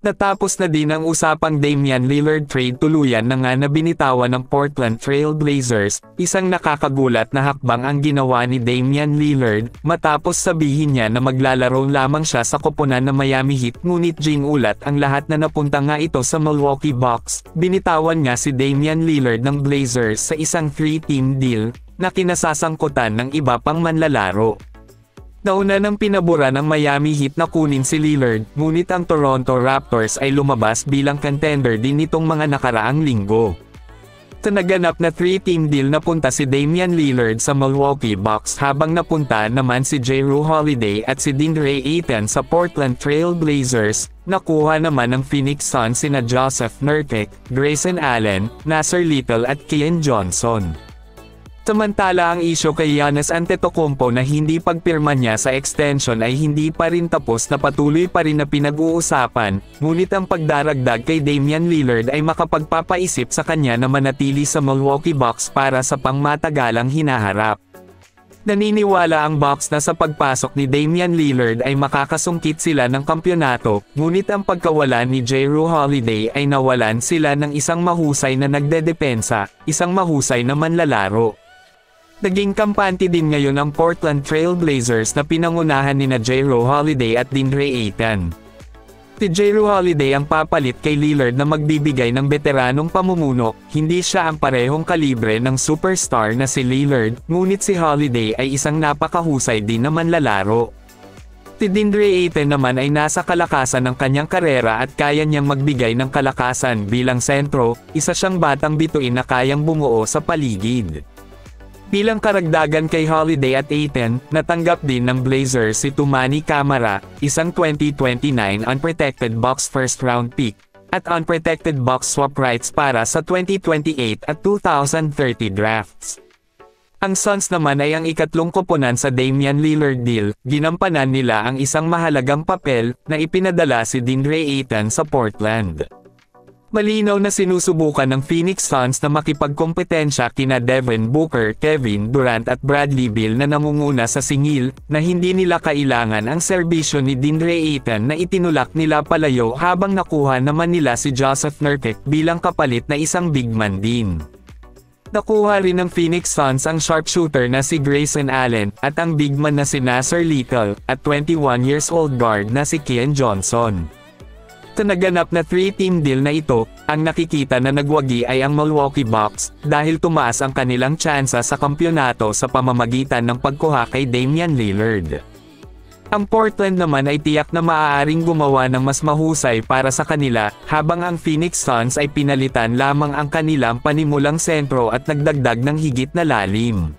Natapos na din ang usapang Damian Lillard trade, tuluyan na nga na binitawan ng Portland Trail Blazers. Isang nakakagulat na hakbang ang ginawa ni Damian Lillard, matapos sabihin niya na maglalaro lamang siya sa koponan ng Miami Heat, ngunit ginulat ang lahat na napunta nga ito sa Milwaukee Bucks. Binitawan nga si Damian Lillard ng Blazers sa isang 3-team deal na kinasasangkutan ng iba pang manlalaro. Nauna nang pinabura ng Miami Heat na kunin si Lillard, ngunit ang Toronto Raptors ay lumabas bilang contender din nitong mga nakaraang linggo. Sa naganap na 3-team deal, napunta si Damian Lillard sa Milwaukee Bucks, habang napunta naman si Jrue Holiday at si DeAndre Ayton sa Portland Trail Blazers. Nakuha naman ng Phoenix Suns sina Joseph Nurkic, Grayson Allen, Nasir Little at Keon Johnson. Samantala, ang isyu kay Giannis Antetokounmpo na hindi pagpirma niya sa extension ay hindi pa rin tapos na patuloy pa rin na pinag-uusapan, ngunit ang pagdaragdag kay Damian Lillard ay makapagpapaisip sa kanya na manatili sa Milwaukee Bucks para sa pangmatagalang hinaharap. Naniniwala ang Bucks na sa pagpasok ni Damian Lillard ay makakasungkit sila ng kampyonato, ngunit ang pagkawala ni Jrue Holiday ay nawalan sila ng isang mahusay na nagdedepensa, isang mahusay na manlalaro. Naging kampante din ngayon ang Portland Trail Blazers na pinangunahan nina Jrue Holiday at DeAndre Ayton. Si Jrue Holiday ang papalit kay Lillard na magbibigay ng veteranong pamumuno, hindi siya ang parehong kalibre ng superstar na si Lillard, ngunit si Holiday ay isang napakahusay din na manlalaro. Si DeAndre Ayton naman ay nasa kalakasan ng kanyang karera at kaya niyang magbigay ng kalakasan bilang sentro, isa siyang batang bituin na kayang bumuo sa paligid. Bilang karagdagan kay Holiday at Ayton, natanggap din ng Blazers si Toumani Camara, isang 2029 unprotected Bucks first-round pick, at unprotected Bucks swap rights para sa 2028 at 2030 drafts. Ang Suns naman ay ang ikatlong koponan sa Damian Lillard deal. Ginampanan nila ang isang mahalagang papel na ipinadala si DeAndre Ayton sa Portland. Malinaw na sinusubukan ng Phoenix Suns na makipagkompetensya kina Devin Booker, Kevin Durant at Bradley Beal na nangunguna sa singil, na hindi nila kailangan ang serbisyo ni DeAndre Ayton na itinulak nila palayo, habang nakuha naman nila si Joseph Nurkic bilang kapalit na isang big man din. Nakuha rin ng Phoenix Suns ang sharpshooter na si Grayson Allen, at ang big man na si Nasir Little, at 21 years old guard na si Keon Johnson. Sa naganap na 3-team deal na ito, ang nakikita na nagwagi ay ang Milwaukee Bucks, dahil tumaas ang kanilang tsansa sa kampyonato sa pamamagitan ng pagkuha kay Damian Lillard. Ang Portland naman ay tiyak na maaaring gumawa ng mas mahusay para sa kanila, habang ang Phoenix Suns ay pinalitan lamang ang kanilang panimulang sentro at nagdagdag ng higit na lalim.